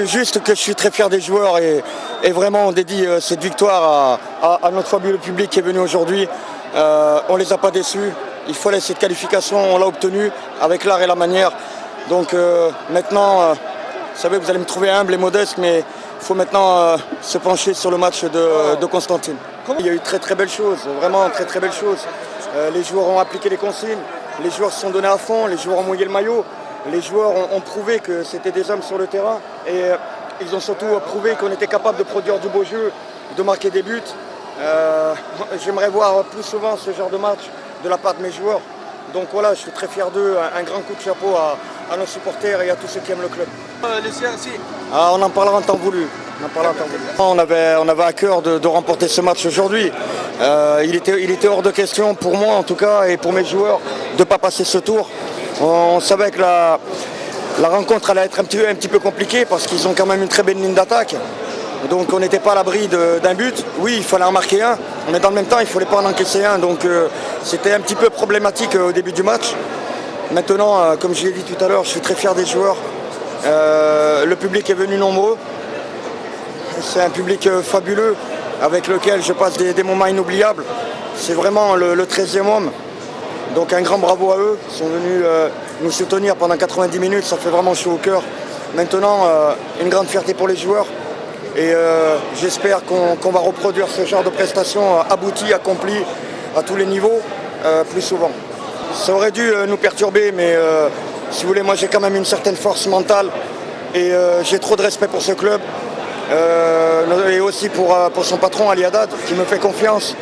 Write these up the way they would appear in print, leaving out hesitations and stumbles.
Juste que je suis très fier des joueurs et vraiment on dédie cette victoire à notre fabuleux public qui est venu aujourd'hui. On ne les a pas déçus. Il fallait cette qualification, on l'a obtenue avec l'art et la manière. Donc maintenant, vous savez, vous allez me trouver humble et modeste, mais il faut maintenant se pencher sur le match de Constantine. Il y a eu très très belles choses, vraiment très très belles choses. Les joueurs ont appliqué les consignes, les joueurs se sont donnés à fond, les joueurs ont mouillé le maillot, les joueurs ont prouvé que c'était des hommes sur le terrain et ils ont surtout prouvé qu'on était capable de produire du beau jeu, de marquer des buts. J'aimerais voir plus souvent ce genre de match de la part de mes joueurs. Donc voilà, je suis très fier d'eux. Un grand coup de chapeau à nos supporters et à tous ceux qui aiment le club. On en parlera en temps voulu. On avait à cœur de remporter ce match aujourd'hui. Il était hors de question pour moi en tout cas et pour mes joueurs de ne pas passer ce tour. On savait que la rencontre allait être un petit peu compliquée parce qu'ils ont quand même une très belle ligne d'attaque. Donc on n'était pas à l'abri d'un but. Oui, il fallait en marquer un, mais dans le même temps, il ne fallait pas en encaisser un. Donc c'était un petit peu problématique au début du match. Maintenant, comme je l'ai dit tout à l'heure, je suis très fier des joueurs. Le public est venu nombreux. C'est un public fabuleux avec lequel je passe des moments inoubliables. C'est vraiment le 13e homme. Donc un grand bravo à eux. Ils sont venus nous soutenir pendant 90 minutes. Ça fait vraiment chaud au cœur. Maintenant, une grande fierté pour les joueurs. Et j'espère qu'on va reproduire ce genre de prestations abouties, accomplies à tous les niveaux, plus souvent. Ça aurait dû nous perturber, mais si vous voulez, moi j'ai quand même une certaine force mentale et j'ai trop de respect pour ce club et aussi pour son patron Ali Haddad qui me fait confiance.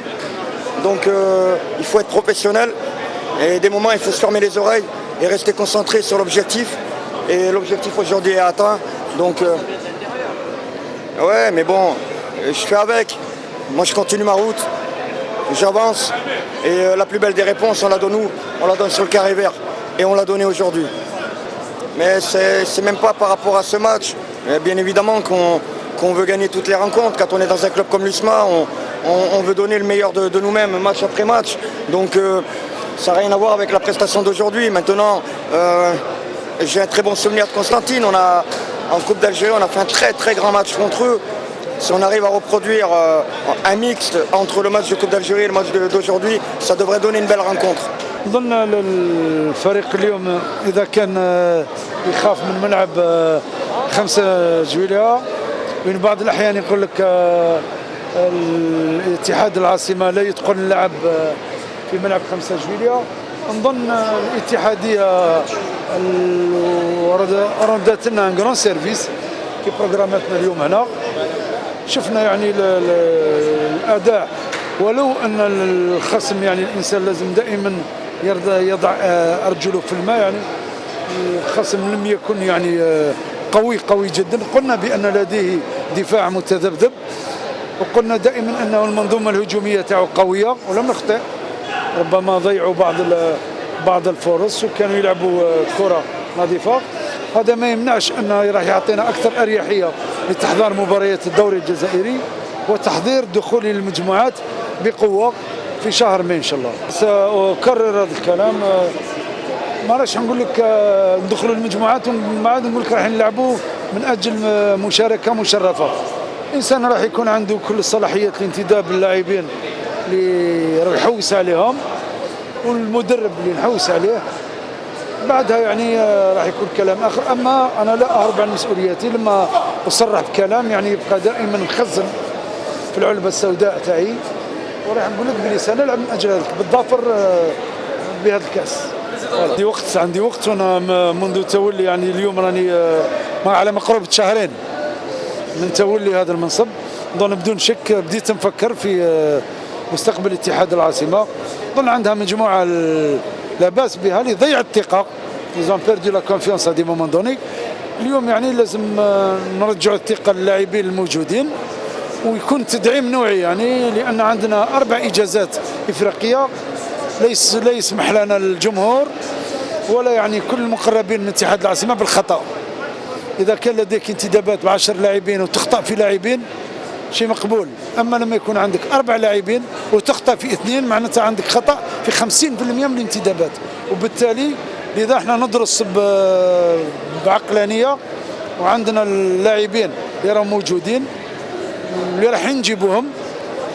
Donc il faut être professionnel et des moments il faut se fermer les oreilles et rester concentré sur l'objectif. Et l'objectif aujourd'hui est atteint. Donc ouais, mais bon, je fais avec. Moi, je continue ma route. J'avance. Et la plus belle des réponses, on la donne sur le carré vert. Et on l'a donné aujourd'hui. Mais c'est même pas par rapport à ce match. Bien évidemment qu'on veut gagner toutes les rencontres. Quand on est dans un club comme l'USMA, on veut donner le meilleur de nous-mêmes, match après match. Donc, ça n'a rien à voir avec la prestation d'aujourd'hui. Maintenant, j'ai un très bon souvenir de Constantine. En Coupe d'Algérie, on a fait un très très grand match contre eux. Si on arrive à reproduire un mixte entre le match de Coupe d'Algérie et le match d'aujourd'hui, ça devrait donner une belle rencontre. أظن الفريق اليوم إذا كان يخاف من ملعب 5 جويلية، وين بعض الأحيان يقول لك الاتحاد العاصمة لا يتقن اللعب في ملعب 5 جويلية. نظن الاتحادية ردت لنا ان جران سيرفيس كي بروغراماتنا اليوم هنا. شفنا يعني الاداء، ولو ان الخصم يعني الانسان لازم دائما يضع ارجله في الماء. يعني الخصم لم يكن يعني قوي جدا. قلنا بان لديه دفاع متذبذب، وقلنا دائما انه المنظومه الهجوميه تاعو قويه ولم نخطئ. ربما ضيعوا بعض الفرص وكانوا يلعبوا كرة نظيفة. هذا ما يمنعش أنه راح يعطينا أكثر أريحية لتحضير مباريات الدوري الجزائري وتحضير دخول المجموعات بقوة في شهر ماي إن شاء الله. سأكرر هذا الكلام. ما راح نقول لك ندخلوا المجموعات ومن بعد نقول لك راح نلعبوا من أجل مشاركة مشرفة. الإنسان راح يكون عنده كل الصلاحيات لانتداب اللاعبين اللي يحوس عليهم والمدرب اللي نحوس عليه. بعدها يعني راح يكون كلام اخر. اما انا لا اهرب عن مسؤولياتي لما اصرح بكلام يعني يبقى دائما مخزن في العلبه السوداء تاعي، وراح نقول لك بلي سنلعب من اجل هذاك بالظفر بهذا الكاس. عندي وقت وانا منذ تولي يعني اليوم راني على مقربة شهرين من تولي هذا المنصب. اظن بدون شك بديت نفكر في مستقبل اتحاد العاصمة. ظل عندها مجموعة لا بأس بها اللي ضيعت الثقة. ils ont perdu la confiance à des moments donnés. اليوم يعني لازم نرجعوا الثقة للاعبين الموجودين ويكون تدعيم نوعي، يعني لأن عندنا 4 إجازات إفريقية لا يسمح لنا الجمهور ولا يعني كل المقربين من اتحاد العاصمة بالخطأ. إذا كان لديك انتدابات ب10 لاعبين وتخطأ في لاعبين شيء مقبول. أما لما يكون عندك 4 لاعبين وتخطأ في 2 معناتها عندك خطأ في 50% من الانتدابات. وبالتالي لذا احنا ندرس بعقلانية وعندنا اللاعبين اللي راهم موجودين اللي راح نجيبوهم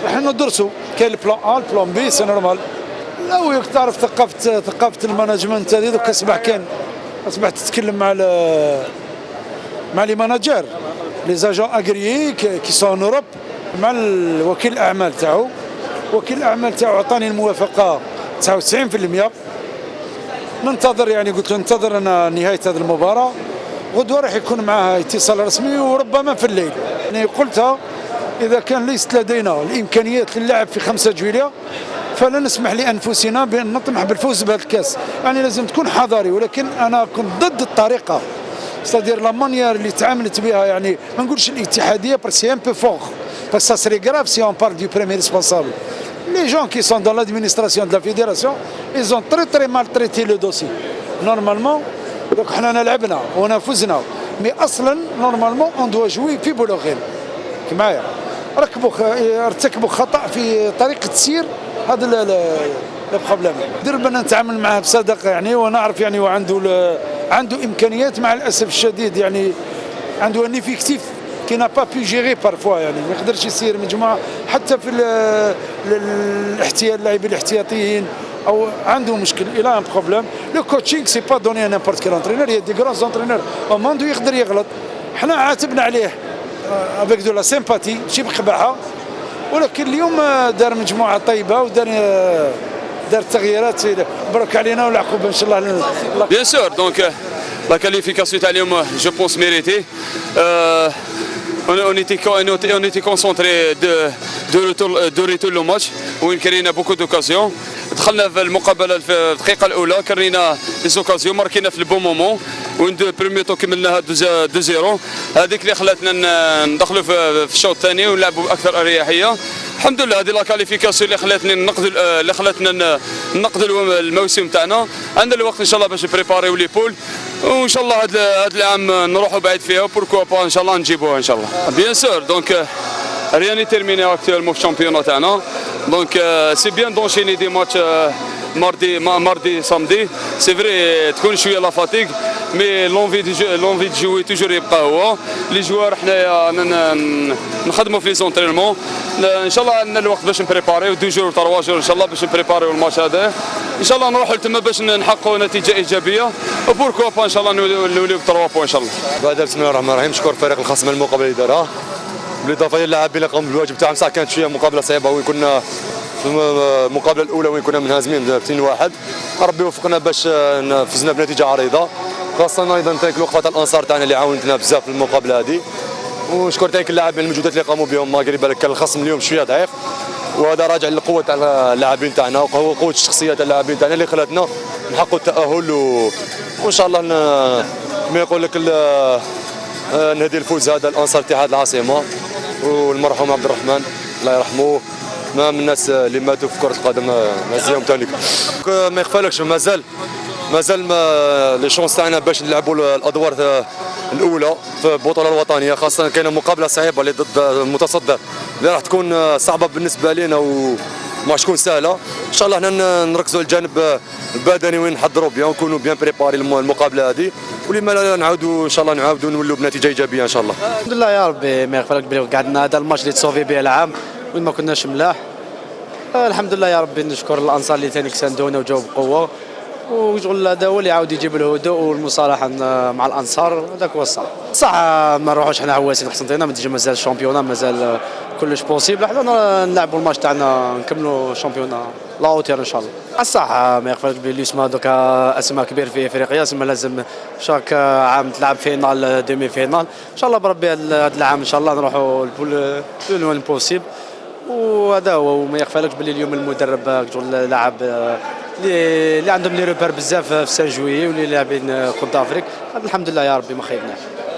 راح ندرسوا. كاين البلان ا البلان بي سي نورمال. لا وياك تعرف ثقافه المانجمنت هذه دوك اصبحت تتكلم مع لي ماناجير لي زاجون اغريي كي سون اوروب مع وكيل الاعمال تاعو. وكيل الاعمال تاعو عطاني الموافقه 99%. ننتظر يعني قلت له ننتظر انا نهايه هذه المباراه غدوه راح يكون معها اتصال رسمي وربما في الليل. يعني قلتها اذا كان ليست لدينا الامكانيات للعب في 5 جويلية فلا نسمح لانفسنا بان نطمح بالفوز بهذا الكاس. يعني لازم تكون حذري ولكن انا كنت ضد الطريقه ستادير لا مانيير اللي تعاملت بها. يعني ما نقولش الاتحاديه بس سي ان بو فور بس سا سري غراف سي اون بارل دو بريمير ريسبونسابل. Les gens qui sont dans l'administration de la fédération, ils ont très mal traité le dossier. Normalement, donc حنا لعبنا ونفزنا، mais أصلا normalement on doit jouer في بولوغين. معايا ارتكبوا خطأ في طريقة السير هذا البروبليم. دربنا نتعامل معاه بصدق يعني ونعرف يعني عنده إمكانيات مع الأسف الشديد يعني عنده ان افيكتيف كي n'a pas pu gérer parfois يعني ما يقدرش يسير مجموعه حتى في اللاعبين الاحتياطيين او عنده مشكل الى ان بروبليم. لو كوتشينغ سي با دوني ان نيمبورت كيل انترينور يا دي غران انترينور او موندو يقدر يغلط. حنا عاتبنا عليه افيك دو لا سيمباتي ماشي بقباحه ولكن اليوم دار مجموعه طيبه ودار تغييرات. مبروك علينا والعقوبه ان شاء الله. بيان سور دونك لا كاليفيكاسيون تاع اليوم جو بونس ميريتي. On était concentré de retour le match وين كرينا بوكو دوكازيون. دخلنا في المقابله في الدقيقه الاولى كرينا ليزوكازيون ماركينا في البون مومون وين دو بريمير تو كملناها 2-0. هذيك اللي خلاتنا ندخلوا في الشوط الثاني ونلعبوا باكثر اريحيه. الحمد لله هذه لا كاليفيكاسيون اللي خلاتنا نقضوا الموسم تاعنا. عندنا الوقت ان شاء الله باش نبريباريو لي بول وان شاء الله هذا العام نروحوا بعيد فيها بوركوا با ان شاء الله نجيبوها ان شاء الله. بيان سور دونك rien n'est terminé actuellement في الشامبيونات تاعنا. دونك سي بيان دونشيني دي ماتش ماردي سامدي. سي فري تكون شويه لا فاتيغ مي لونفي دو جوي توجور يبقى هو. لي جوار حنايا نخدموا في لي زونترينمون ان شاء الله. عندنا الوقت باش نبريباريو 2 جور 3 جور ان شاء الله باش نبريباريو الماتش هذا ان شاء الله. نروحوا لتما باش نحققوا نتيجه ايجابيه وبوركوا با ان شاء الله نوليو ب 3 بوان ان شاء الله. بعد بسم الله الرحمن الرحيم نشكر فريق الخصم المقابله اللي دارها بالاضافه الى اللاعبين اللي قاموا بالواجب تاعهم. صح كانت شويه مقابله صعيبه وين كنا في المقابله الاولى وين كنا منهزمين 2-1. ربي وفقنا باش فزنا بنتيجه عريضه خاصه ايضا تاك الوقفه تاع الانصار تاعنا اللي عاونتنا بزاف في المقابله هذه. ونشكر تاك اللاعبين المجهودات اللي قاموا بهم ماغري بالك كان الخصم اليوم شويه ضعيف وهذا راجع للقوه تاع اللاعبين تاعنا وقوه الشخصيه تاع اللاعبين تاعنا اللي خلاتنا نحققوا التاهل وان شاء الله كما يقول لك نهدي الفوز هذا الانصار اتحاد العاصمه والمرحوم عبد الرحمن الله يرحمه. ما من الناس اللي ماتوا في كره القدم نعزيهم ثاني. ما يخفالكش مازال لي شونس تاعنا باش نلعبوا الادوار الاولى في البطوله الوطنيه خاصه كاينه مقابله صعيبه اللي ضد المتصدر اللي راح تكون صعبه بالنسبه لنا وما تكون سهله. ان شاء الله هنا نركزوا على الجانب البدني وين نحضروا بيان ونكونوا بيان بريباري المقابله هذه ولما لا نعاودوا ان شاء الله نولوا بنتيجه ايجابيه ان شاء الله. الحمد لله يا ربي ما يغفرك بلي قعدنا هذا الماتش اللي تصوفي به العام وين ما كناش ملاح. الحمد لله يا ربي نشكر الانصار اللي ثاني ساندونا وجاوا بقوه وشغل هذا هو اللي عاود يجيب الهدوء والمصالحه مع الانصار. هذاك هو الصح. صح ما نروحوش حنا عواسين حسنطينه ما تجي مازال الشامبيونا مازال كلش بوسيبل. حنا نلعبوا الماتش تاعنا نكملوا الشامبيونا لا اوتير ان شاء الله. صح ما يغفرش بلي اسمها دوكا اسماء كبير في افريقيا سما لازم شاك عام تلعب فينال دومي فينال ان شاء الله بربي هذا العام ان شاء الله نروحوا لو بوسيبل وهذا هو. وما يغفلكش باللي اليوم المدرب شغل لاعب اللي عندهم لي روبير بزاف في سان جويي واللي لاعبين كونت افريك. الحمد لله يا ربي ما خيبناش.